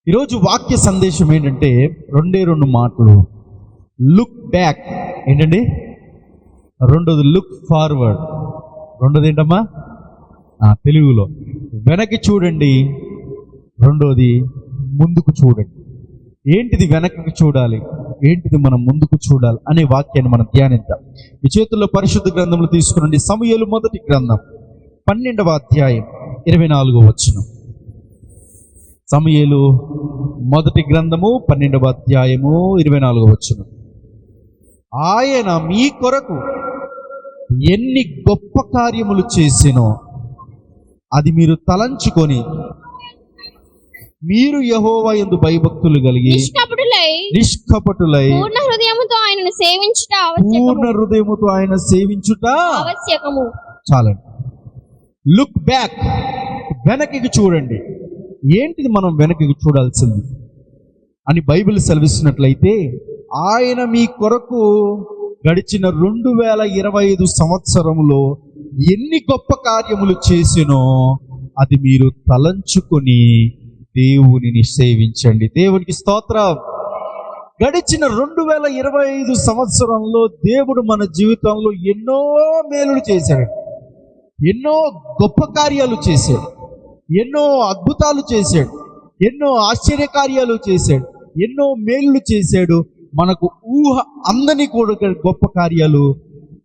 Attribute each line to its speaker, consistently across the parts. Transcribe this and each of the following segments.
Speaker 1: ఈరోజు వాక్య సందేశం ఏంటంటే రెండు మాటలు. లుక్ బ్యాక్ ఏంటండి, రెండోది లుక్ ఫార్వర్డ్. రెండోది ఏంటమ్మా తెలుగులో వెనక్కి చూడండి, రెండోది ముందుకు చూడండి. ఏంటిది వెనక్కి చూడాలి, ఏంటిది మనం ముందుకు చూడాలి అనే వాక్యాన్ని మనం ధ్యానిద్దాం. ఈ చేతుల్లో పరిశుద్ధ గ్రంథములు తీసుకునండి. సమూయేలు మొదటి గ్రంథం 12వ అధ్యాయం 24వ వచనం. సమూయేలు మొదటి గ్రంథము 12వ అధ్యాయము 24వ వచనం. ఆయన మీ కొరకు ఎన్ని గొప్ప కార్యములు చేసినో అది మీరు తలంచుకొని మీరు యెహోవా యందు భయభక్తులు కలిగి నిష్కపటులై
Speaker 2: పూర్ణ హృదయముతో ఆయన సేవించుట ఆవశ్యకము.
Speaker 1: చాలండి. లుక్ బ్యాక్, వెనక్కి చూడండి. ఏంటిది మనం వెనక్కి చూడాల్సింది అని బైబిల్ సెలవిస్తున్నట్లయితే, ఆయన మీ కొరకు గడిచిన 2025 సంవత్సరంలో ఎన్ని గొప్ప కార్యములు చేసినో అది మీరు తలంచుకొని దేవునిని సేవించండి. దేవునికి స్తోత్రం. గడిచిన 2025 సంవత్సరంలో దేవుడు మన జీవితంలో ఎన్నో మేలులు చేశాడు, ఎన్నో గొప్ప కార్యాలు చేశాడు, ఎన్నో అద్భుతాలు చేశాడు, ఎన్నో ఆశ్చర్యకార్యాలు చేశాడు, ఎన్నో మేలులు చేశాడు. మనకు ఊహ అందని కూడా గొప్ప కార్యాలు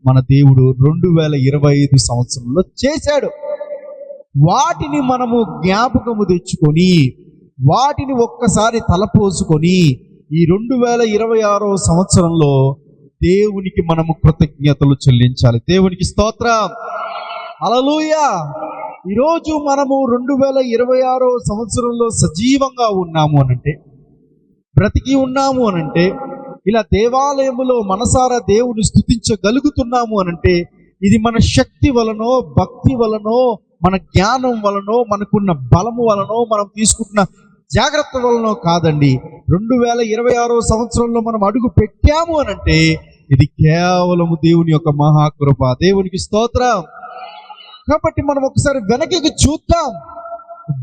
Speaker 1: మన దేవుడు 2025 సంవత్సరంలో చేశాడు. వాటిని మనము జ్ఞాపకము తెచ్చుకొని, వాటిని ఒక్కసారి తలపోసుకొని ఈ 2026వ సంవత్సరంలో దేవునికి మనము కృతజ్ఞతలు చెల్లించాలి. దేవునికి స్తోత్రం. హల్లెలూయా. ఈరోజు మనము 2026వ సంవత్సరంలో సజీవంగా ఉన్నాము అనంటే, బ్రతికి ఉన్నాము అనంటే, ఇలా దేవాలయములో మనసారా దేవుని స్తుతించగలుగుతున్నాము అనంటే, ఇది మన శక్తి వలనో, భక్తి వలనో, మన జ్ఞానం వలనో, మనకున్న బలము వలనో, మనం తీసుకుంటున్న జాగ్రత్త వలనో కాదండి. 2026వ సంవత్సరంలో మనం అడుగు పెట్టాము అనంటే ఇది కేవలము దేవుని యొక్క మహాకృప. దేవునికి స్తోత్రం. కాబట్టి మనం ఒకసారి వెనక్కి చూద్దాం.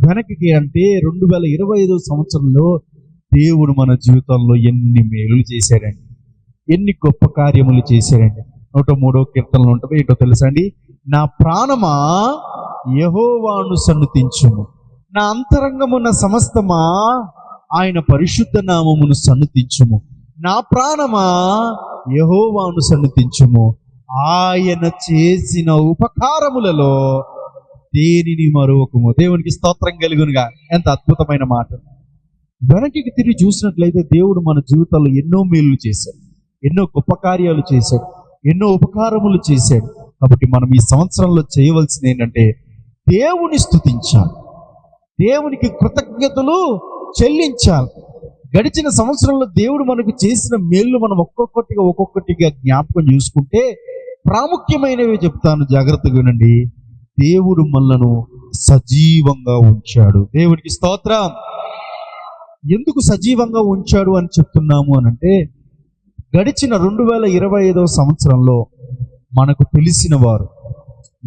Speaker 1: వెనక్కి అంటే 2025 సంవత్సరంలో దేవుడు మన జీవితంలో ఎన్ని మేలులు చేశాడండి, ఎన్ని గొప్ప కార్యములు చేశాడండి. 103వ కీర్తనలో ఉంటుంది. ఏంటో తెలుసా అండి? నా ప్రాణమా యెహోవాను సన్నుతించుము, నా అంతరంగమున్న సమస్తమా ఆయన పరిశుద్ధ నామమును సన్నుతించుము. నా ప్రాణమా యెహోవాను సన్నుతించుము, ఆయన చేసిన ఉపకారములలో దేనిని మరొకము. దేవునికి స్తోత్రం కలుగునుగా. ఎంత అద్భుతమైన మాట. వెనక్కి తిరిగి చూసినట్లయితే దేవుడు మన జీవితంలో ఎన్నో మేలు చేశాడు, ఎన్నో గొప్ప కార్యాలు చేశాడు, ఎన్నో ఉపకారములు చేశాడు. కాబట్టి మనం ఈ సంవత్సరంలో చేయవలసింది ఏంటంటే దేవుని స్తుతించాలి, దేవునికి కృతజ్ఞతలు చెల్లించాలి. గడిచిన సంవత్సరంలో దేవుడు మనకు చేసిన మేలు మనం ఒక్కొక్కటిగా జ్ఞాపకం చూసుకుంటే, ప్రాముఖ్యమైనవి చెప్తాను, జాగ్రత్తగా వినండి. దేవుడు మనలను సజీవంగా ఉంచాడు. దేవునికి స్తోత్రం. ఎందుకు సజీవంగా ఉంచాడు అని చెప్తున్నాము అనంటే, గడిచిన 2025వ సంవత్సరంలో మనకు తెలిసిన వారు,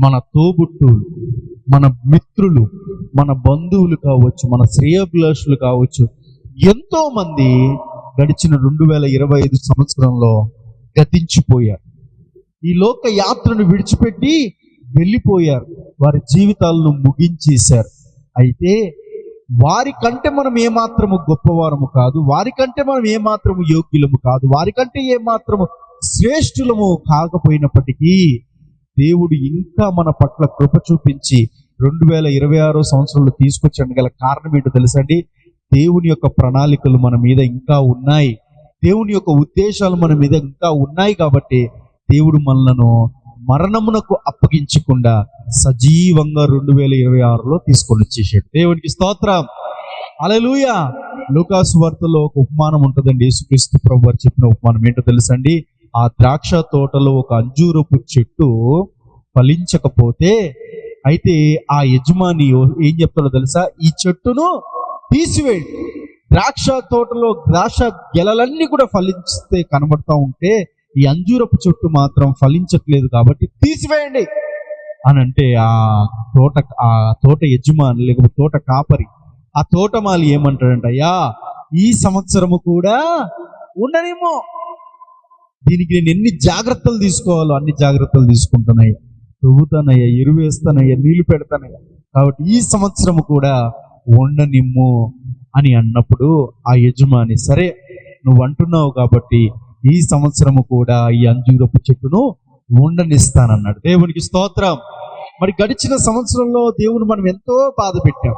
Speaker 1: మన తోబుట్టువులు, మన మిత్రులు, మన బంధువులు కావచ్చు, మన శ్రేయోభిలాషులు కావచ్చు, ఎంతో మంది గడిచిన 2025 సంవత్సరంలో గతించిపోయారు. ఈ లోక యాత్రను విడిచిపెట్టి వెళ్ళిపోయారు, వారి జీవితాలను ముగించేశారు. అయితే వారికంటే మనం ఏమాత్రము గొప్పవారము కాదు, వారికంటే మనం ఏమాత్రము యోగ్యులము కాదు, వారికంటే ఏమాత్రము శ్రేష్ఠులము కాకపోయినప్పటికీ దేవుడు ఇంకా మన పట్ల కృప చూపించి 2026వ సంవత్సరంలో తీసుకొచ్చాడు. గల కారణం ఏంటో తెలుసండి? దేవుని యొక్క ప్రణాళికలు మన మీద ఇంకా ఉన్నాయి, దేవుని యొక్క ఉద్దేశాలు మన మీద ఇంకా ఉన్నాయి. కాబట్టి దేవుడు మనలను మరణమునకు అప్పగించకుండా సజీవంగా 2026లో తీసుకొని వచ్చేసాడు. దేవునికి స్తోత్రం. హల్లెలూయా. లూకాసు వార్తలో ఒక ఉపమానం ఉంటుందండి. యేసుక్రీస్తు ప్రభువు వారు చెప్పిన ఉపమానం ఏంటో తెలుసండి? ఆ ద్రాక్ష తోటలో ఒక అంజూరపు చెట్టు ఫలించకపోతే, అయితే ఆ యజమాని ఏం చెప్తాడో తెలుసా? ఈ చెట్టును తీసివేయండి. ద్రాక్ష తోటలో ద్రాక్ష గెలలన్నీ కూడా ఫలిస్తే కనబడతా ఉంటే, ఈ అంజూరపు చెట్టు మాత్రం ఫలించట్లేదు కాబట్టి తీసివేయండి అని అంటే, ఆ తోట యజమాని లేకపోతే తోట కాపరి ఆ తోటమాలి ఏమంటాడంట, అయ్యా ఈ సంవత్సరము కూడా ఉండనేమో, దీనికి నేను ఎన్ని జాగ్రత్తలు తీసుకోవాలో అన్ని జాగ్రత్తలు తీసుకుంటానయ్యా, తవ్వుతానయ్యా, ఎరువు వేస్తానయ్యా, నీళ్లు పెడతానయ్యా, కాబట్టి ఈ సంవత్సరము కూడా ఉండనిమ్ము అని అన్నప్పుడు ఆ యజమాని, సరే నువ్వు అంటున్నావు కాబట్టి ఈ సంవత్సరము కూడా ఈ అంజూరపు చెట్టును ఉండనిస్తానన్నాడు. దేవునికి స్తోత్రం. మరి గడిచిన సంవత్సరంలో దేవుని మనం ఎంతో బాధ పెట్టాం,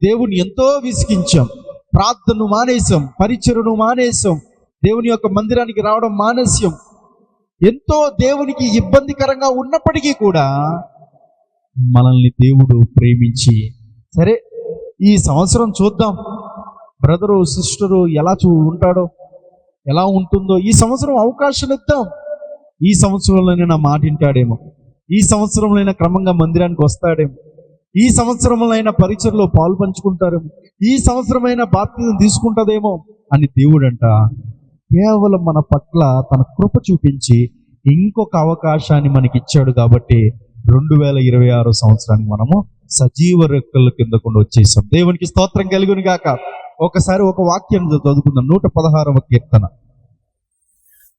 Speaker 1: దేవుని ఎంతో విసిగించాం, ప్రార్థనను మానేసాం, పరిచర్యను మానేసాం, దేవుని యొక్క మందిరానికి రావడం మానేసాం. ఎంతో దేవునికి ఇబ్బందికరంగా ఉన్నప్పటికీ కూడా మనల్ని దేవుడు ప్రేమించి, సరే ఈ సంవత్సరం చూద్దాం బ్రదరు సిస్టరు ఎలా ఉంటాడో, ఎలా ఉంటుందో, ఈ సంవత్సరం అవకాశం ఇద్దాం, ఈ సంవత్సరంలోనే నా మాట వింటాడేమో, ఈ సంవత్సరంలో క్రమంగా మందిరానికి వస్తాడేమో, ఈ సంవత్సరంలో పరిచర్లో పాలు పంచుకుంటారేమో, ఈ సంవత్సరమైన బాప్తిజం తీసుకుంటుందేమో అని దేవుడంట కేవలం మన పట్ల తన కృప చూపించి ఇంకొక అవకాశాన్ని మనకి ఇచ్చాడు. కాబట్టి 2026 సంవత్సరానికి మనము సజీవ రెక్కల కిందకుండా వచ్చేసాం. దేవునికి స్తోత్రం కలుగును గాక. ఒకసారి ఒక వాక్యం చదువుకుందాం. 116వ కీర్తన,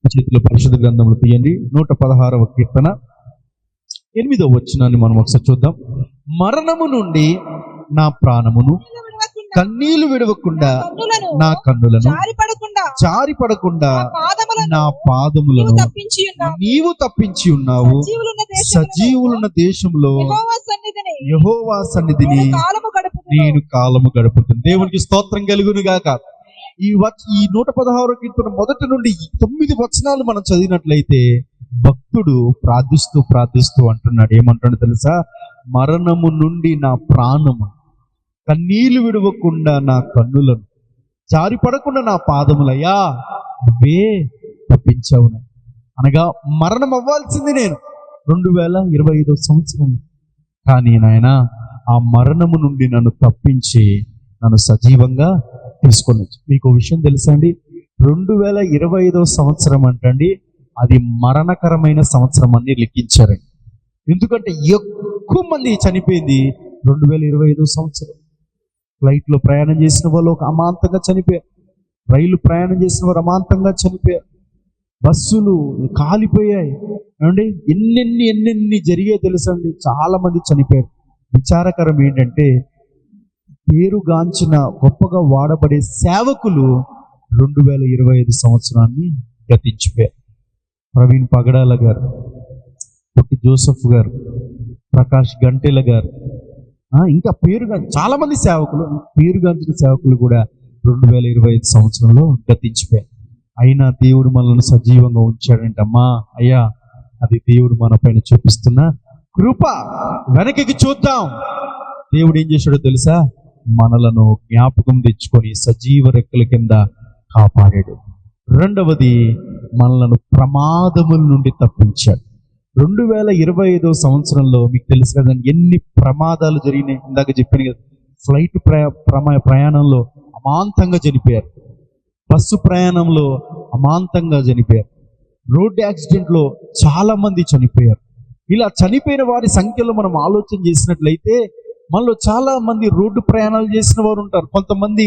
Speaker 1: చేతిలో పరిశుద్ధ గ్రంథంలో తీయండి. 116వ కీర్తన 8వ వచనాన్ని మనం ఒకసారి చూద్దాం. మరణము నుండి నా ప్రాణమును కన్నీళ్లు విడవకుండా నా కన్నులను జారిపడకుండా నా పాదములను నీవు తప్పించి ఉన్నావు. సజీవులున్న దేశంలో యెహోవా సన్నిధిని నేను కాలము గడుపుతుంది. దేవునికి స్తోత్రం కలుగును గాక. ఈ 116వ కీర్తన మొదటి నుండి 9 వచనాలు మనం చదివినట్లయితే భక్తుడు ప్రార్థిస్తూ అంటున్నాడు. ఏమంటాడు తెలుసా? మరణము నుండి నా ప్రాణము, కన్నీళ్లు విడవకుండా నా కన్నులను, జారిపడకుండా నా పాదములయ్యా నువ్వే తప్పించావు. అనగా మరణం అవ్వాల్సింది నేను 2025 సంవత్సరం, కానీ నాయన ఆ మరణము నుండి నన్ను తప్పించి నన్ను సజీవంగా తీసుకొని వచ్చి. మీకు విషయం తెలుసా అండి, 2025 సంవత్సరం అంటండి అది మరణకరమైన సంవత్సరం అని లెక్కించారండి. ఎందుకంటే ఎక్కువ మంది చనిపోయింది 2025 సంవత్సరం. ఫ్లైట్లో ప్రయాణం చేసిన వాళ్ళు ఒక అమాంతంగా చనిపోయారు, రైలు ప్రయాణం చేసిన వారు అమాంతంగా చనిపోయారు, బస్సులు కాలిపోయాయి ఏమండి, ఎన్నెన్ని జరిగాయో తెలుసండి. చాలా మంది చనిపోయారు. విచారకరం ఏంటంటే పేరుగాంచిన గొప్పగా వాడబడే సేవకులు 2025 సంవత్సరాన్ని గతించిపోయారు. ప్రవీణ్ పగడాల గారు, పొట్టి జోసెఫ్ గారు, ప్రకాష్ గంటెల గారు, ఇంకా చాలా మంది సేవకులు, పేరుగాంచిన సేవకులు కూడా 2025 సంవత్సరంలో గతించిపోయారు. అయినా దేవుడు మనల్ని సజీవంగా ఉంచాడంటమ్మా. అయ్యా అది దేవుడు మన పైన చూపిస్తున్న కృప. వెనక్కి చూద్దాం. దేవుడు ఏం చేశాడో తెలుసా? మనలను జ్ఞాపకం తెచ్చుకొని సజీవ రెక్కల కింద కాపాడాడు. రెండవది, మనలను ప్రమాదముల నుండి తప్పించాడు. 2025 సంవత్సరంలో మీకు తెలుసు కదండి ఎన్ని ప్రమాదాలు జరిగినాయి. ఇందాక చెప్పాను కదా, ఫ్లైట్ ప్రయాణంలో అమాంతంగా చనిపోయారు, బస్సు ప్రయాణంలో అమాంతంగా చనిపోయారు, రోడ్డు యాక్సిడెంట్లో చాలా మంది చనిపోయారు. ఇలా చనిపోయిన వారి సంఖ్యలో మనం ఆలోచన చేసినట్లయితే మనలో చాలా మంది రోడ్డు ప్రయాణాలు చేసిన వారు ఉంటారు, కొంతమంది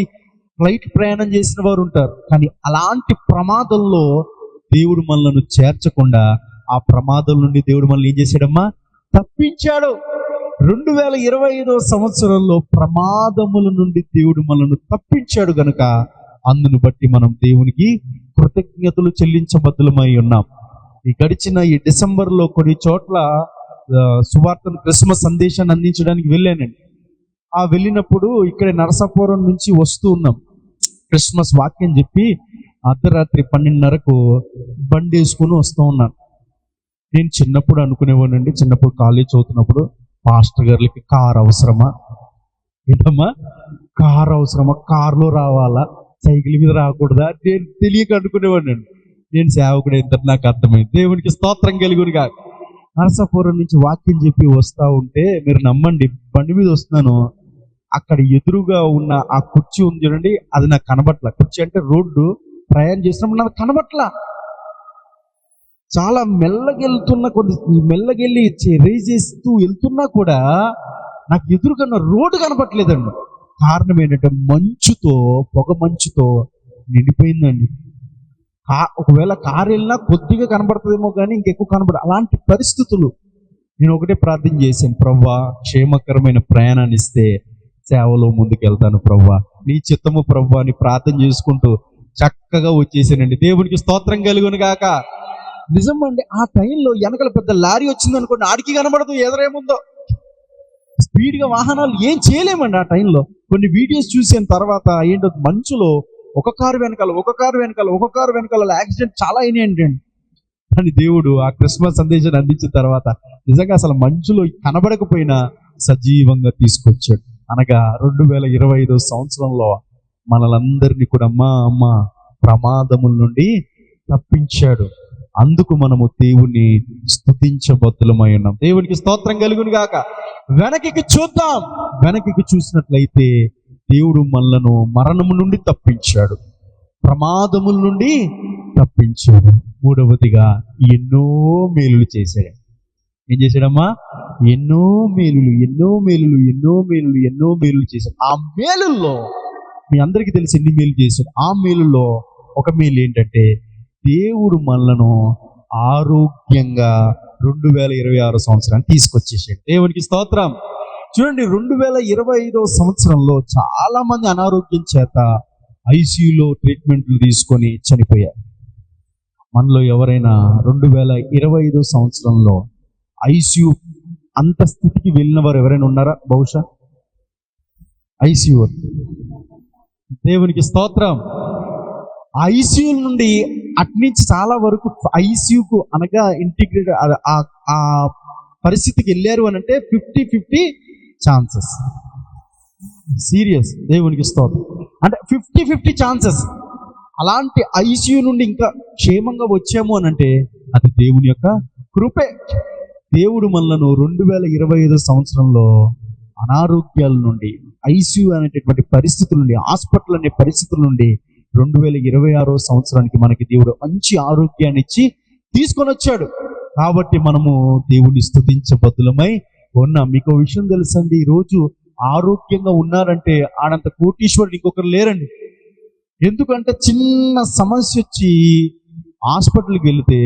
Speaker 1: ఫ్లైట్ ప్రయాణం చేసిన వారు ఉంటారు. కానీ అలాంటి ప్రమాదంలో దేవుడు మనల్ని చేర్చకుండా ఆ ప్రమాదం నుండి దేవుడు మనల్ని ఏం చేశాడమ్మా? తప్పించాడు. 2025 సంవత్సరంలో ప్రమాదముల నుండి దేవుడు మనల్ని తప్పించాడు గనుక అందును బట్టి మనం దేవునికి కృతజ్ఞతలు చెల్లించబద్దులమై ఉన్నాం. ఈ గడిచిన ఈ డిసెంబర్లో కొన్ని చోట్ల సువార్తను, క్రిస్మస్ సందేశాన్ని అందించడానికి వెళ్ళానండి. ఆ వెళ్ళినప్పుడు ఇక్కడ నరసాపురం నుంచి వస్తూ ఉన్నాం. క్రిస్మస్ వాక్యం చెప్పి అర్ధరాత్రి 12:30కు బండి వేసుకుని వస్తూ ఉన్నాను. నేను చిన్నప్పుడు అనుకునేవాడినండి, చిన్నప్పుడు కాలేజ్ చదువుతున్నప్పుడు, పాస్టర్ గారికి కారు అవసరమా? ఏంటమ్మా కారు అవసరమా? కారులో రావాలా, సైకిల్ మీద రాకూడదా? నేను తెలియక అనుకునేవాడిని. నేను సేవకుడు ఎంత నాకు అర్థమైంది. దేవునికి స్తోత్రం కలుగునుగా. నరసాపురం నుంచి వాక్యం చెప్పి వస్తూ ఉంటే మీరు నమ్మండి, బండి మీద వస్తున్నాను, అక్కడ ఎదురుగా ఉన్న ఆ కుర్చీ ఉంది చూడండి, అది నాకు కనబట్ల. కుర్చీ అంటే రోడ్డు ప్రయాణం చేసినప్పుడు నాకు కనబట్ల. చాలా మెల్లగెళ్ళి రేజ్ చేస్తూ వెళ్తున్నా కూడా నాకు ఎదురుగా రోడ్డు కనపట్లేదండి. కారణం ఏంటంటే మంచుతో, పొగ మంచుతో నిండిపోయిందండి. ఒకవేళ కారు వెళ్ళినా కొద్దిగా కనబడుతుందేమో కానీ ఇంకెక్కువ కనబడదు. అలాంటి పరిస్థితులు. నేను ఒకటే ప్రార్థన చేశాను, ప్రభువా క్షేమకరమైన ప్రయాణాన్ని ఇస్తే సేవలో ముందుకు వెళ్తాను ప్రభువా, నీ చిత్తము ప్రభువా అని ప్రార్థన చేసుకుంటూ చక్కగా వచ్చేసానండి. దేవునికి స్తోత్రం కలుగును గాక. నిజమండి, ఆ టైంలో వెనకల పెద్ద లారీ వచ్చింది అనుకోండి, ఆడికి కనబడదు ఎదురేముందో. స్పీడ్గా వాహనాలు ఏం చేయలేమండి ఆ టైంలో. కొన్ని వీడియోస్ చూసిన తర్వాత ఏంటో మంచులో ఒక కారు వెనకాల యాక్సిడెంట్ చాలా అయినాయండి. కానీ దేవుడు ఆ క్రిస్మస్ సందేశాన్ని అందించిన తర్వాత నిజంగా అసలు మంచులో కనబడకపోయినా సజీవంగా తీసుకొచ్చాడు. అనగా 2025 సంవత్సరంలో మనలందరినీ కూడా అమ్మ ప్రమాదముల నుండి తప్పించాడు. అందుకు మనము దేవుని స్తుతించబద్దులమై ఉన్నాం. దేవునికి స్తోత్రం కలుగును గాక. వెనక్కి చూద్దాం. వెనక్కి చూసినట్లయితే దేవుడు మనలను మరణము నుండి తప్పించాడు, ప్రమాదముల నుండి తప్పించాడు. మూడవదిగా ఎన్నో మేలులు చేశాడు. ఏం చేశాడమ్మా? ఎన్నో మేలులు చేశాడు. ఆ మేలుల్లో మీ అందరికీ తెలిసి ఎన్ని మేలు చేశాడు. ఆ మేలుల్లో ఒక మేలు ఏంటంటే దేవుడు మనలను ఆరోగ్యంగా 2026 సంవత్సరాన్ని తీసుకొచ్చేసాడు. దేవునికి స్తోత్రం. చూడండి, 2025 సంవత్సరంలో చాలా మంది అనారోగ్యం చేత ఐసీయూలో ట్రీట్మెంట్లు తీసుకొని చనిపోయారు. మనలో ఎవరైనా 2025 సంవత్సరంలో ఐసీయూ అంత స్థితికి వెళ్ళిన వారు ఎవరైనా ఉన్నారా? బహుశా ఐసీయూ. దేవునికి స్తోత్రం. ఐసీయూ నుండి అట్నుంచి చాలా వరకు ఐసీయూకు అనగా ఇంటిగ్రేట్ ఆ పరిస్థితికి వెళ్ళారు అని అంటే 50-50 ఛాన్సెస్. సీరియస్. దేవునికి స్తోత్రం. అంటే 50-50 ఛాన్సెస్. అలాంటి ఐసీయూ నుండి ఇంకా క్షేమంగా వచ్చాము అని అంటే అది దేవుని యొక్క కృపే. దేవుడు మనలను 2025 సంవత్సరంలో అనారోగ్యాల నుండి, ఐసీయూ అనేటటువంటి పరిస్థితుల నుండి, హాస్పిటల్ అనే పరిస్థితుల నుండి 2026 సంవత్సరానికి మనకి దేవుడు మంచి ఆరోగ్యాన్ని ఇచ్చి తీసుకొని వచ్చాడు. కాబట్టి మనము దేవుని స్తుతించబద్దులమై ఉన్నాం. మీకు విషయం తెలుసండి, ఈరోజు ఆరోగ్యంగా ఉన్నారంటే ఆడంత కోటీశ్వరుడు ఇంకొకరు లేరండి. ఎందుకంటే చిన్న సమస్య వచ్చి హాస్పిటల్కి వెళితే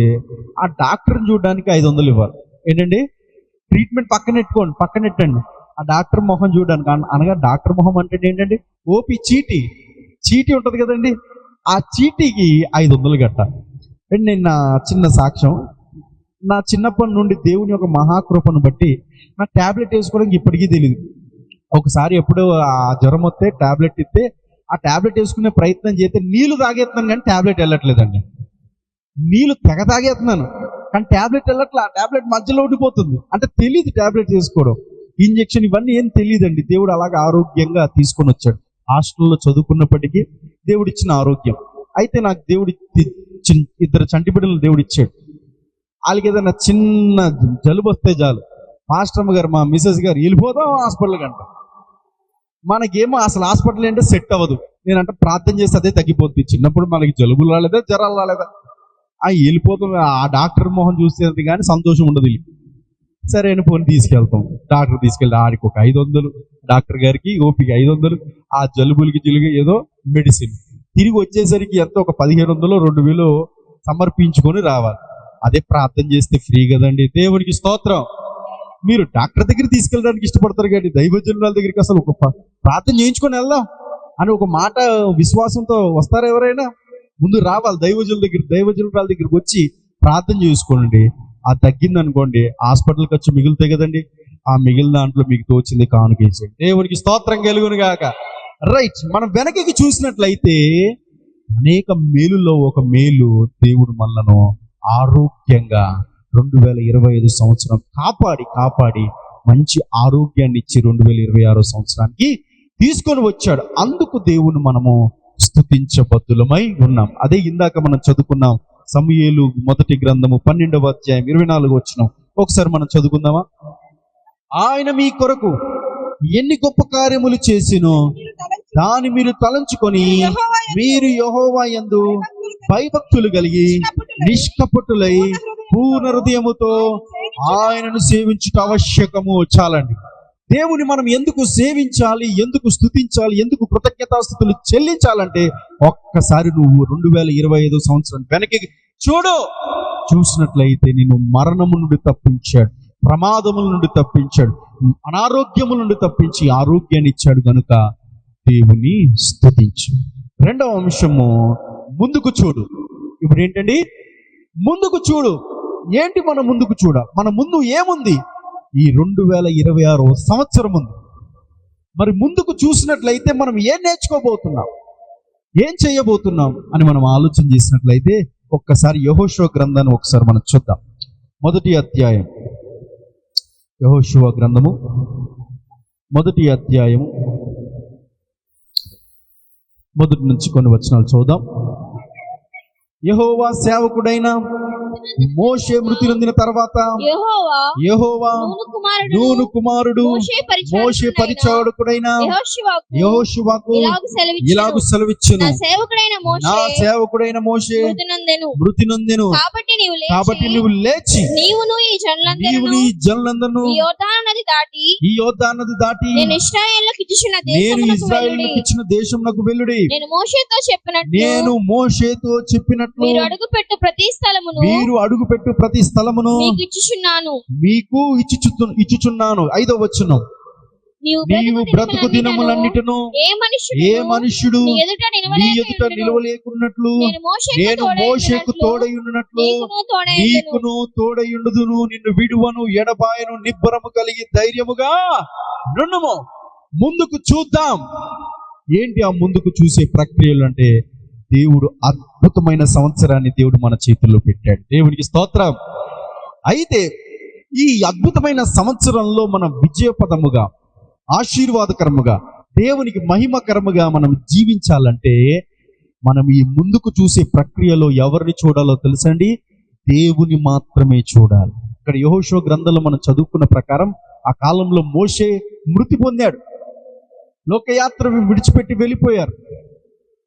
Speaker 1: ఆ డాక్టర్ని చూడడానికి 500 ఇవ్వాలి. ఏంటండి? ట్రీట్మెంట్ పక్కనెట్టండి. ఆ డాక్టర్ మొహం చూడడానికి, అనగా డాక్టర్ మొహం అంటే ఏంటండి? ఓపీ చీటీ ఉంటుంది కదండి, ఆ చీటీకి 500 కట్టాలి. నేను నా చిన్న సాక్ష్యం, నా చిన్నప్పటి నుండి దేవుని యొక్క మహాకృపను బట్టి నా ట్యాబ్లెట్ వేసుకోవడానికి ఇప్పటికీ తెలియదు. ఒకసారి ఎప్పుడో ఆ జ్వరం వస్తే ట్యాబ్లెట్ ఇస్తే ఆ ట్యాబ్లెట్ వేసుకునే ప్రయత్నం చేస్తే నీళ్లు తాగేస్తున్నాను కానీ ట్యాబ్లెట్ వెళ్ళట్లేదండి. నీళ్లు తెగ తాగేస్తున్నాను కానీ ట్యాబ్లెట్ వెళ్ళట్లే. ఆ ట్యాబ్లెట్ మధ్యలో ఉండిపోతుంది. అంటే తెలియదు ట్యాబ్లెట్ వేసుకోవడం, ఇంజెక్షన్, ఇవన్నీ ఏం తెలియదండి. దేవుడు అలాగే ఆరోగ్యంగా తీసుకొని వచ్చాడు. హాస్టల్లో చదువుకున్నప్పటికీ దేవుడు ఇచ్చిన ఆరోగ్యం. అయితే నాకు దేవుడు 2 చంటి బిడ్డలను దేవుడు ఇచ్చాడు. వాళ్ళకి ఏదైనా చిన్న జలుబు వస్తే చాలు, మాస్టర్మ గారు, మా మిసెస్ గారు వెళ్ళిపోదాం హాస్పిటల్కి అంట. మనకేమో అసలు హాస్పిటల్ అంటే సెట్ అవ్వదు. నేనంటే ప్రార్థన చేస్తే అదే తగ్గిపోతుంది. చిన్నప్పుడు మనకి జలుబులు రాలేదా, జ్వరాలు రాలేదా, వెళ్ళిపోతాం. ఆ డాక్టర్ మొహం చూసేది కానీ సంతోషం ఉండదు. సరే అని ఫోన్ తీసుకెళ్తాం. డాక్టర్ తీసుకెళ్ళి ఆడికి ఒక 500, డాక్టర్ గారికి ఓపిక 500, ఆ జలుబులకి ఏదో మెడిసిన్. తిరిగి వచ్చేసరికి ఎంతో ఒక 1500 2000 సమర్పించుకొని రావాలి. అదే ప్రార్థన చేస్తే ఫ్రీ కదండి. దేవునికి స్తోత్రం. మీరు డాక్టర్ దగ్గర తీసుకెళ్ళడానికి ఇష్టపడతారు కానీ దైవజనుల దగ్గరికి అసలు ఒక ప్రార్థన చేయించుకొని వెళ్దాం అని ఒక మాట విశ్వాసంతో వస్తారా ఎవరైనా? ముందు రావాలి దైవజనుల దగ్గరికి వచ్చి ప్రార్థన చేసుకోండి. ఆ తగ్గింది అనుకోండి, హాస్పిటల్ ఖర్చు మిగులుతాయి కదండి. ఆ మిగిలిన దాంట్లో మీకు తోచింది కానుకేసేయండి. దేవునికి స్తోత్రం కలుగును గాక. రైట్. మనం వెనక్కి చూసినట్లయితే అనేక మేలుల్లో ఒక మేలు, దేవుడు మనలను ఆరోగ్యంగా 2025 సంవత్సరం కాపాడి మంచి ఆరోగ్యాన్ని ఇచ్చి 2026 సంవత్సరానికి తీసుకొని వచ్చాడు. అందుకు దేవుని మనము స్తుతించబద్దులమై ఉన్నాం. అదే ఇందాక మనం చదువుకున్నాం, సమూయేలు మొదటి గ్రంథము 12వ అధ్యాయం 24వ వచనం. ఒకసారి మనం చదువుకుందామా? ఆయన మీ కొరకు ఎన్ని గొప్ప కార్యములు చేసినో దాన్ని మీరు తలంచుకొని మీరు యెహోవా యందు భయభక్తులు కలిగి నిష్కపటులై పూర్ణ హృదయముతో ఆయనను సేవించుట ఆవశ్యకము. చాలండి. దేవుని మనం ఎందుకు సేవించాలి, ఎందుకు స్తుతించాలి, ఎందుకు కృతజ్ఞతాస్తుతులు చెల్లించాలంటే ఒక్కసారి నువ్వు 2025 సంవత్సరం వెనక్కి చూడు. చూసినట్లయితే నిన్ను మరణము నుండి తప్పించాడు, ప్రమాదముల నుండి తప్పించాడు, అనారోగ్యముల నుండి తప్పించి ఆరోగ్యాన్ని ఇచ్చాడు గనుక దేవుని స్తుతించు. రెండవ అంశము, ముందుకు చూడు. ఇప్పుడు ఏంటండి? ముందుకు చూడు. ఏంటి మనం ముందుకు చూడాలి? మన ముందు ఏముంది? ఈ 2026 సంవత్సరం ఉంది. మరి ముందుకు చూసినట్లయితే మనం ఏం నేర్చుకోబోతున్నాం, ఏం చేయబోతున్నాం అని మనం ఆలోచన చేసినట్లయితే ఒక్కసారి యెహోషువ గ్రంథాన్ని ఒకసారి మనం చూద్దాం. మొదటి అధ్యాయం, యెహోషువ గ్రంథము మొదటి అధ్యాయం మొదటి నుంచి కొన్ని వచనాలు చూద్దాం. యెహోవా సేవకుడైన మోషే మృతి నొందిన తర్వాత యెహోవా నూను కుమారుడు మోషే పరిచారకుడైన యెహోషువకు ఇలాగు సెలవిచ్చెను, నా సేవకుడైన మోషే మృతి నొందెను, కాబట్టి నీవు లేచి నీవును ఈ జనులందరూ ఈ యోర్దాను నది దాటి నేను ఇశ్రాయేలుకు ఇచ్చిన దేశమునకు వెళ్ళుడి. నేను మోషేతో చెప్పినట్లు మీరు అడుగుపెట్టు ప్రతి స్థలమును మీకు ఇచ్చుచున్నాను. 5వ వచనం, నీవు బ్రతుకు దినములన్నిటిను ఏ మనుష్యుడు నీ ఎదుట నిలవలేకున్నట్లు నేను మోషేకు తోడయున్నట్లు నీకును తోడయుండుదును, నిన్ను విడువను, ఎడబాయను, నిబ్బరము కలిగి ధైర్యముగా నుండుము. ముందుకు చూద్దాం. ఏంటి ఆ ముందుకు చూసే ప్రక్రియలు అంటే, దేవుడు అద్భుతమైన సంవత్సరాన్ని దేవుడు మన చేతుల్లో పెట్టాడు. దేవునికి స్తోత్రం. అయితే ఈ అద్భుతమైన సంవత్సరంలో మనం విజయపదముగా, ఆశీర్వాదకరముగా, దేవునికి మహిమకరముగా మనం జీవించాలంటే మనం ఈ ముందుకు చూసే ప్రక్రియలో ఎవరిని చూడాలో తెలుసండి? దేవుని మాత్రమే చూడాలి. ఇక్కడ యెహోషువ గ్రంథంలో మనం చదువుకున్న ప్రకారం ఆ కాలంలో మోషే మృతి పొందాడు, లోకయాత్ర విడిచిపెట్టి వెళ్ళిపోయారు.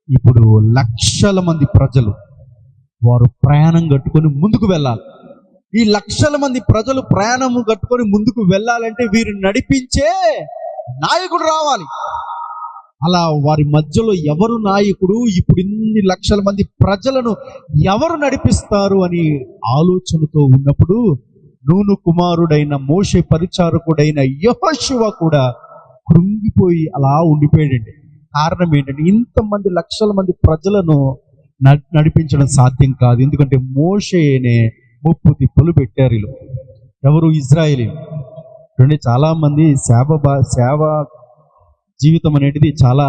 Speaker 1: ఇప్పుడు లక్షల మంది ప్రజలు వారు ప్రయాణం కట్టుకొని ముందుకు వెళ్ళాలి. ఈ లక్షల మంది ప్రజలు ప్రయాణము కట్టుకొని ముందుకు వెళ్ళాలంటే వీరు నడిపించే నాయకుడు రావాలి. అలా వారి మధ్యలో ఎవరు నాయకుడు, ఇప్పుడు ఇన్ని లక్షల మంది ప్రజలను ఎవరు నడిపిస్తారు అని ఆలోచనతో ఉన్నప్పుడు నూను కుమారుడైన మోషే పరిచారకుడైన యెహోషువ కూడా కృంగిపోయి అలా ఉండిపోయాడండి. కారణం ఏంటంటే, ఇంతమంది లక్షల మంది ప్రజలను నడిపించడం సాధ్యం కాదు. ఎందుకంటే మోషేనే ముప్పు తిప్పలు పెట్టారు వీళ్ళు. ఎవరు? ఇజ్రాయేలీలు. చూడండి, చాలా మంది సేవ జీవితం అనేది చాలా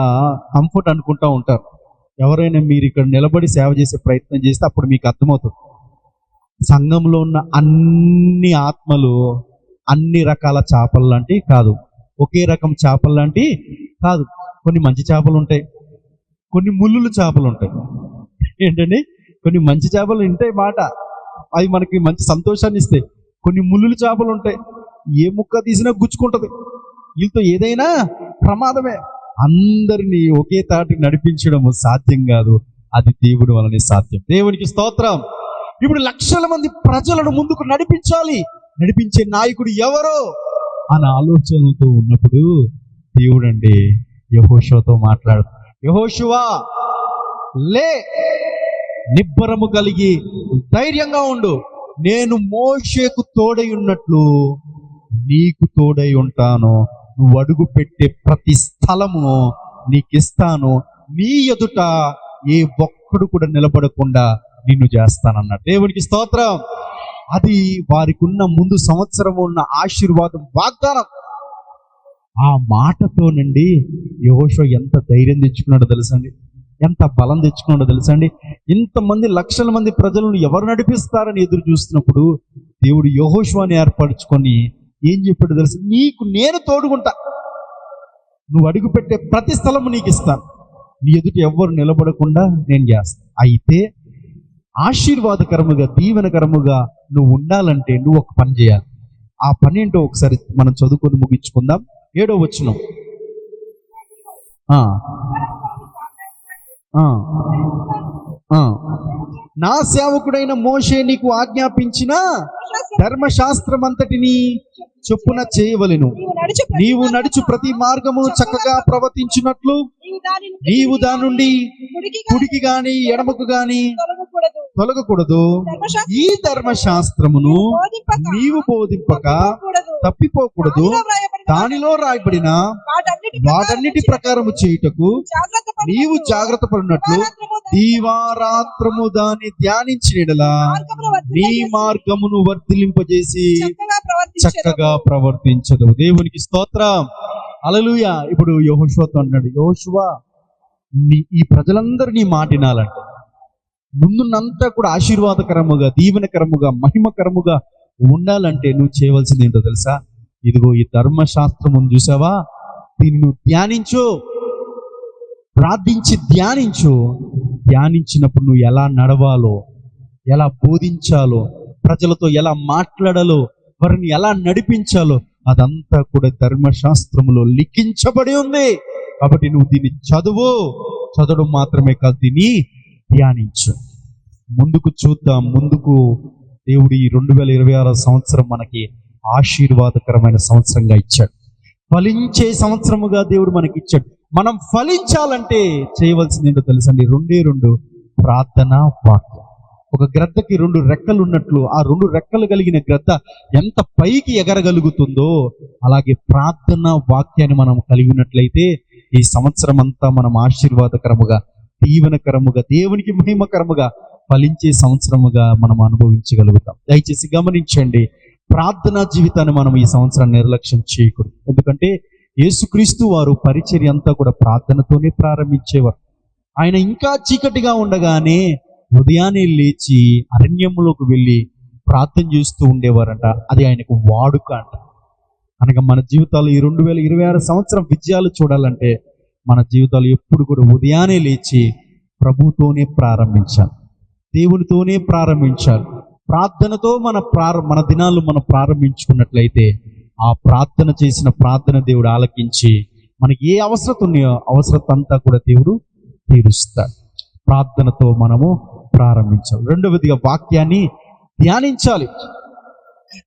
Speaker 1: కంఫర్ట్ అనుకుంటా ఉంటారు. ఎవరైనా మీరు ఇక్కడ నిలబడి సేవ చేసే ప్రయత్నం చేస్తే అప్పుడు మీకు అర్థమవుతుంది, సంఘంలో ఉన్న అన్ని ఆత్మలు అన్ని రకాల చేపలు లాంటివి కాదు, ఒకే రకం చేపలు లాంటివి కాదు. కొన్ని మంచి చేపలు ఉంటాయి, కొన్ని ముళ్ళులు చేపలు ఉంటాయి. ఏంటండి? కొన్ని మంచి చేపలు ఉంటాయి మాట, అవి మనకి మంచి సంతోషాన్ని ఇస్తాయి. కొన్ని ముళ్ళులు చేపలు ఉంటాయి, ఏ ముక్క తీసినా గుచ్చుకుంటది. వీళ్ళతో ఏదైనా ప్రమాదమే. అందరినీ ఒకే తాటికి నడిపించడం సాధ్యం కాదు, అది దేవుడి వలనే సాధ్యం. దేవునికి స్తోత్రం. ఇప్పుడు లక్షల మంది ప్రజలను ముందుకు నడిపించాలి. నడిపించే నాయకుడు ఎవరో అనే ఆలోచనతో ఉన్నప్పుడు దేవుడు అండి యెహోషువతో మాట్లాడు, యెహోషువా లే, నిబ్బరము కలిగి ధైర్యంగా ఉండు, నేను మోషేకు తోడై ఉన్నట్లు నీకు తోడై ఉంటాను, నువ్వు అడుగు పెట్టే ప్రతి స్థలము నీకిస్తాను, నీ ఎదుట ఏ ఒక్కడు కూడా నిలబడకుండా నిన్ను చేస్తానన్నాడు. దేవునికి స్తోత్రం. అది వారికి ఉన్న ముందు సంవత్సరం ఉన్న ఆశీర్వాదం, వాగ్దానం. ఆ మాటతోనండి యెహోషువ ఎంత ధైర్యం తెచ్చుకున్నాడో తెలుసండి, ఎంత బలం తెచ్చుకున్నాడో తెలుసండి. ఇంతమంది లక్షల మంది ప్రజలను ఎవరు నడిపిస్తారని ఎదురు చూస్తున్నప్పుడు దేవుడు యెహోషువని ఏర్పరచుకొని ఏం చెప్పాడు తెలుసు? నీకు నేను తోడుకుంటా, నువ్వు అడుగు పెట్టే ప్రతి స్థలము నీకు ఇస్తాను, నీ ఎదుట ఎవ్వరు నిలబడకుండా నేను చేస్తాను. అయితే ఆశీర్వాదకరముగా, దీవెనకరముగా నువ్వు ఉండాలంటే నువ్వు ఒక పని చేయాలి. ఆ పని ఏంటో ఒకసారి మనం చదువుకొని ముగించుకుందాం. 7వ వచనం. నా సేవకుడైన మోషే నీకు ఆజ్ఞాపించిన ధర్మశాస్త్రం అంతటిని చొప్పున చేయవలెను.
Speaker 3: నీవు నడుచు ప్రతి
Speaker 1: మార్గమును చక్కగా ప్రవర్తించినట్లు నీవు దాని నుండి కుడికి గాని ఎడమకు గాని
Speaker 3: తొలగకూడదు.
Speaker 1: తొలగకూడదు. ఈ ధర్మశాస్త్రమును నీవు బోధింపక తప్పిపోకూడదు. దానిలో రాయబడిన వాటన్నిటి ప్రకారము చేయుటకు నీవు జాగ్రత్త పడినట్లు దీవారాత్రము దాన్ని ధ్యానించినలా నీ మార్గమును వర్ధిలింపజేసి చక్కగా ప్రవర్తించదు. దేవునికి స్తోత్రం. హల్లెలూయా. ఇప్పుడు యెహోషువతో అన్నాడు, యెహోషువా ఈ ప్రజలందరూ నీ మాట వినాలంటే ముందున్నంతా కూడా ఆశీర్వాదకరముగా, దీవెనకరముగా, మహిమకరముగా ఉండాలంటే నువ్వు చేయవలసింది ఏంటో తెలుసా? ఇదిగో ఈ ధర్మశాస్త్రం చూసావా, దీన్ని నువ్వు ధ్యానించు, ప్రార్థించి ధ్యానించు. ధ్యానించినప్పుడు నువ్వు ఎలా నడవాలో, ఎలా బోధించాలో, ప్రజలతో ఎలా మాట్లాడాలో, వారిని ఎలా నడిపించాలో అదంతా కూడా ధర్మశాస్త్రములో లిఖించబడి ఉంది. కాబట్టి నువ్వు దీన్ని చదవడం మాత్రమే కాదు, దీన్ని ధ్యానించు. ముందుకు చూద్దాం. ముందుకు దేవుడు ఈ 2026 సంవత్సరం మనకి ఆశీర్వాదకరమైన సంవత్సరంగా ఇచ్చాడు. ఫలించే సంవత్సరముగా దేవుడు మనకి ఇచ్చాడు. మనం ఫలించాలంటే చేయవలసింది ఏంటో తెలుసండి? 2 ప్రార్థన, వాక్యం. ఒక గ్రద్దకి 2 రెక్కలు ఉన్నట్లు ఆ 2 రెక్కలు కలిగిన గ్రద్ద ఎంత పైకి ఎగరగలుగుతుందో అలాగే ప్రార్థన, వాక్యాన్ని మనం కలిగి ఉన్నట్లయితే ఈ సంవత్సరం అంతా మనం ఆశీర్వాదకరముగా, దీవెనకరముగా, దేవునికి మహిమకరముగా ఫలించే సంవత్సరముగా మనం అనుభవించగలుగుతాం. దయచేసి గమనించండి, ప్రార్థనా జీవితాన్ని మనం ఈ సంవత్సరం నిర్లక్ష్యం చేయకూడదు. ఎందుకంటే యేసుక్రీస్తు వారు పరిచర్య అంతా కూడా ప్రార్థనతోనే ప్రారంభించేవారు. ఆయన ఇంకా చీకటిగా ఉండగానే ఉదయాన్నే లేచి అరణ్యంలోకి వెళ్ళి ప్రార్థన చేస్తూ ఉండేవారంట. అది ఆయనకు వాడుక అంట. అనగా మన జీవితాలు ఈ 2026 సంవత్సరం విజయాలు చూడాలంటే మన జీవితాలు ఎప్పుడు కూడా ఉదయాన్నే లేచి ప్రభుతోనే ప్రారంభించాలి, దేవునితోనే ప్రారంభించాలి. ప్రార్థనతో మన దినాలు మనం ప్రారంభించుకున్నట్లయితే ఆ ప్రార్థన చేసిన ప్రార్థన దేవుడు ఆలకించి మనకి ఏ అవసరత ఉన్నాయో అవసరత అంతా కూడా దేవుడు తీరుస్తాడు. ప్రార్థనతో మనము ప్రారంభించాలి. రెండవదిగా వాక్యాన్ని ధ్యానించాలి.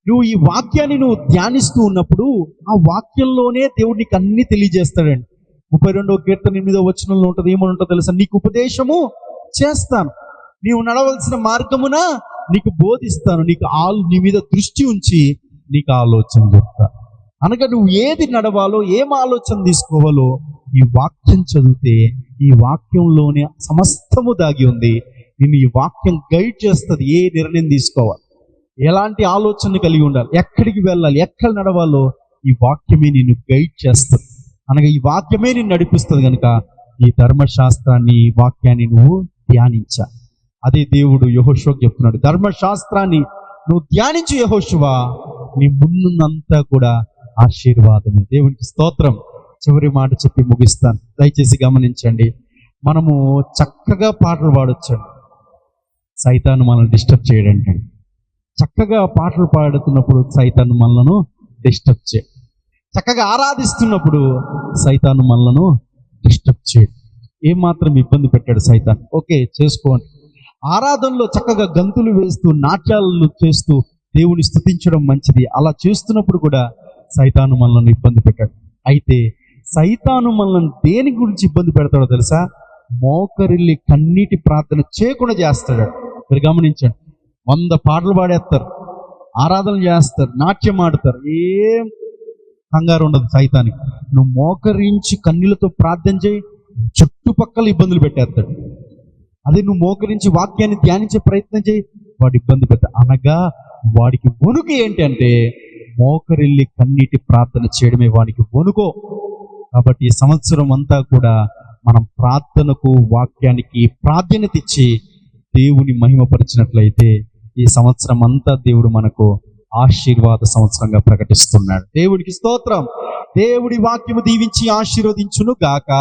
Speaker 1: నువ్వు ఈ వాక్యాన్ని ధ్యానిస్తూ ఉన్నప్పుడు ఆ వాక్యంలోనే దేవుడు నీకు అన్ని తెలియజేస్తాడండి. 32వ కీర్తన 8వ వచనంలో ఉంటుంది, ఏమని ఉంటుందో తెలుసా? నీకు ఉపదేశము చేస్తాను, నీవు నడవలసిన మార్గమున నీకు బోధిస్తాను, నీ మీద దృష్టి ఉంచి నీకు ఆలోచన చెప్తాను. అనగా నువ్వు ఏది నడవాలో, ఏం ఆలోచన తీసుకోవాలో ఈ వాక్యం చదివితే ఈ వాక్యంలోనే సమస్తము దాగి ఉంది. నిన్ను ఈ వాక్యం గైడ్ చేస్తుంది. ఏ నిర్ణయం తీసుకోవాలి, ఎలాంటి ఆలోచన కలిగి ఉండాలి, ఎక్కడికి వెళ్ళాలి, ఎక్కడ నడవాలో ఈ వాక్యమే నిన్ను గైడ్ చేస్తుంది. అనగా ఈ వాక్యమే నిన్ను నడిపిస్తుంది. కనుక ఈ ధర్మశాస్త్రాన్ని, ఈ వాక్యాన్ని నువ్వు ధ్యానించాలి. అదే దేవుడు యెహోషువకు చెప్తున్నాడు, ధర్మశాస్త్రాన్ని నువ్వు ధ్యానించు యెహోషువా, నీ ముందుందంతా కూడా ఆశీర్వాదమే. దేవునికి స్తోత్రం. చివరి మాట చెప్పి ముగిస్తాను. దయచేసి గమనించండి, మనము చక్కగా పాటలు పాడొచ్చండి, సైతాను మనల్ని డిస్టర్బ్ చేయడండి. చక్కగా పాటలు పాడుతున్నప్పుడు సైతాను మనలను డిస్టర్బ్ చేయడు. చక్కగా ఆరాధిస్తున్నప్పుడు సైతాను మనలను డిస్టర్బ్ చేయడు. ఏమాత్రం ఇబ్బంది పెట్టాడు సైతాన్. ఓకే, చేసుకోండి. ఆరాధనలో చక్కగా గంతులు వేస్తూ, నాట్యాలు చేస్తూ దేవుని స్తుతించడం మంచిది. అలా చేస్తున్నప్పుడు కూడా సైతాను మనల్ని ఇబ్బంది పెట్టాడు. అయితే సైతాను మనల్ని దేని గురించి ఇబ్బంది పెడతాడో తెలుసా? మోకరిల్లి కన్నీటి ప్రార్థన చేయకుండా చేస్తాడు. మీరు గమనించండి, 100 పాటలు పాడేస్తారు, ఆరాధనలు చేస్తారు, నాట్యం ఆడతారు, ఏం కంగారు ఉండదు సైతానికి. నువ్వు మోకరించి కన్నీళ్లతో ప్రార్థన చేయి, చుట్టుపక్కల ఇబ్బందులు పెట్టేస్తాడు. అదే నువ్వు మోకరించి వాక్యాన్ని ధ్యానించే ప్రయత్నం చేయి, వాడు ఇబ్బంది పెడతాడు. అనగా వాడికి వణుకు ఏంటంటే మోకరిల్లి కన్నీటి ప్రార్థన చేయడమే వాడికి వణుకో. కాబట్టి ఈ సంవత్సరం అంతా కూడా మనం ప్రార్థనకు, వాక్యానికి ప్రాధాన్యత ఇచ్చి దేవుని మహిమపరిచినట్లయితే ఈ సంవత్సరం అంతా దేవుడు మనకు ఆశీర్వాద సంవత్సరంగా ప్రకటిస్తున్నాడు. దేవుడికి స్తోత్రం. దేవుడి వాక్యము దీవించి ఆశీర్వదించును గాక.